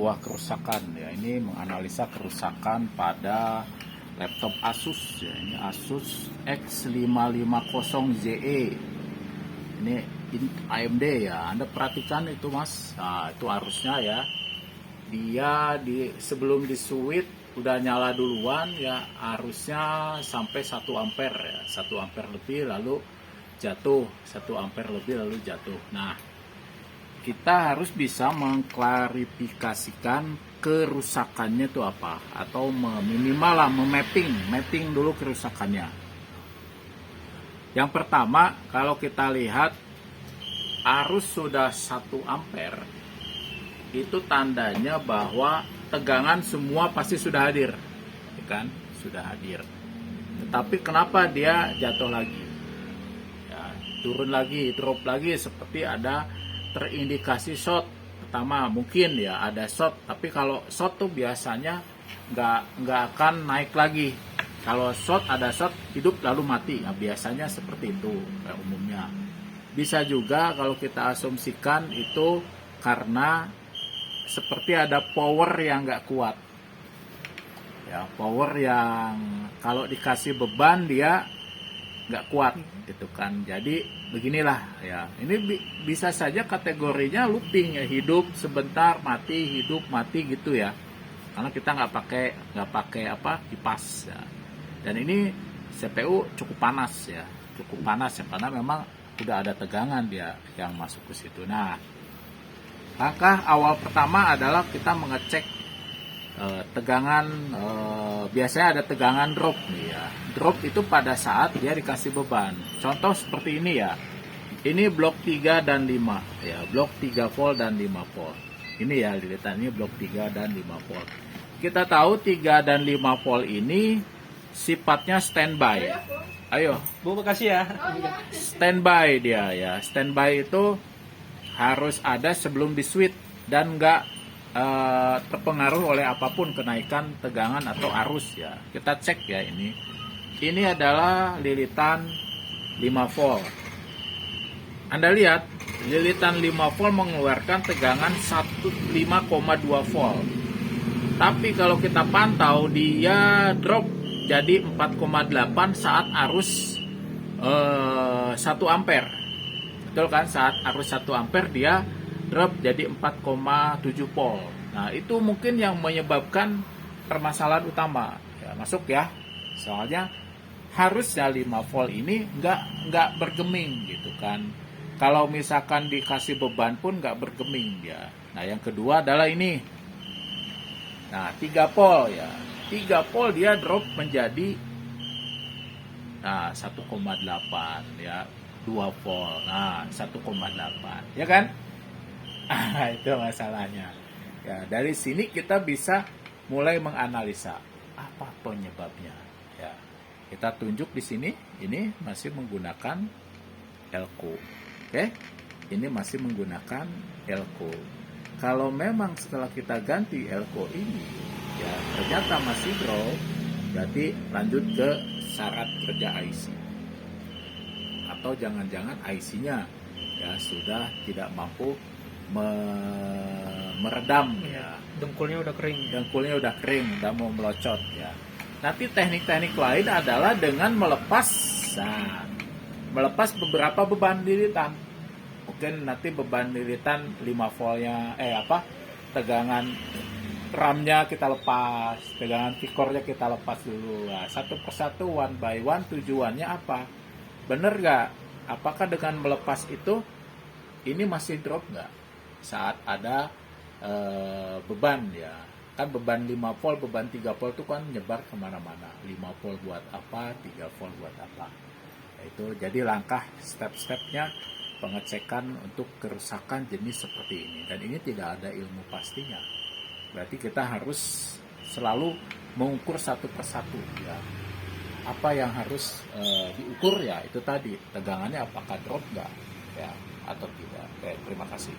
sebuah kerusakan ya. Ini menganalisa kerusakan pada laptop Asus ya. Ini Asus X550ZE. Ini AMD ya. Anda perhatikan itu Mas. Nah, itu arusnya ya. Dia sebelum di switch udah nyala duluan ya, arusnya sampai 1 ampere ya. 1 ampere lebih lalu jatuh, 1 ampere lebih lalu jatuh. Nah, kita harus bisa mengklarifikasikan kerusakannya itu apa, atau minimal lah mapping dulu kerusakannya. Yang pertama, kalau kita lihat arus sudah 1 ampere, itu tandanya bahwa tegangan semua pasti sudah hadir, kan? Sudah hadir. Tetapi kenapa dia jatuh lagi? Ya, turun lagi, drop lagi, seperti ada terindikasi short. Pertama mungkin ya ada short, tapi kalau short tuh biasanya nggak akan naik lagi. Kalau short ada short hidup lalu mati. Nah, biasanya seperti itu umumnya. Bisa juga kalau kita asumsikan itu karena seperti ada power yang nggak kuat ya, power yang kalau dikasih beban dia nggak kuat gitu kan. Jadi beginilah ya, ini bisa saja kategorinya looping ya, hidup sebentar mati, hidup mati gitu ya, karena kita nggak pakai kipas ya. Dan ini CPU cukup panas ya karena memang udah ada tegangan dia yang masuk ke situ. Nah, langkah awal pertama adalah kita mengecek tegangan. Biasanya ada tegangan drop nih ya. Drop itu pada saat dia dikasih beban. Contoh seperti ini ya. Ini blok 3 dan 5 ya, blok 3 volt dan 5 volt. Ini ya lilitan ini blok 3 dan 5 volt. Kita tahu 3 dan 5 volt ini sifatnya standby. Ayo, Bu, makasih ya. standby dia ya. Standby itu harus ada sebelum di switch dan nggak terpengaruh oleh apapun kenaikan tegangan atau arus ya. Kita cek ya ini. Ini adalah lilitan 5 volt. Anda lihat lilitan 5 volt mengeluarkan tegangan 5,2 volt. Tapi kalau kita pantau dia drop jadi 4,8 saat arus 1 ampere. Betul kan, saat arus 1 ampere dia drop jadi 4,7 volt. Nah, itu mungkin yang menyebabkan permasalahan utama. Ya, masuk ya. Soalnya harusnya 5 volt ini nggak bergeming gitu kan. Kalau misalkan dikasih beban pun nggak bergeming dia. Nah, yang kedua adalah ini. Nah, 3 volt ya. 3 volt dia drop menjadi 1,8 ya. 2 volt, nah 1,8 ya kan. Itu masalahnya ya. Dari sini kita bisa mulai menganalisa apa penyebabnya ya. Kita tunjuk di sini, ini masih menggunakan elko. Oke, ini masih menggunakan elko. Kalau memang setelah kita ganti elko ini ya ternyata masih drop, berarti lanjut ke syarat kerja IC. Atau jangan-jangan IC-nya ya sudah tidak mampu meredam ya. Dengkulnya udah kering. Dengkulnya udah kering, udah mau melocot ya. Nanti teknik-teknik lain adalah dengan melepas beberapa beban lilitan. Mungkin nanti beban lilitan 5 voltnya tegangan RAM-nya kita lepas, tegangan V-core-nya kita lepas dulu. Nah, satu persatu one by one tujuannya apa? Bener nggak? Apakah dengan melepas itu ini masih drop nggak saat ada beban ya? Kan beban 5 volt, beban 3 volt itu kan nyebar kemana-mana. 5 volt buat apa, 3 volt buat apa? Itu jadi langkah step-stepnya pengecekan untuk kerusakan jenis seperti ini. Dan ini tidak ada ilmu pastinya. Berarti kita harus selalu mengukur satu persatu ya. Apa yang harus diukur ya itu tadi, tegangannya apakah drop nggak ya atau tidak. Oke, terima kasih.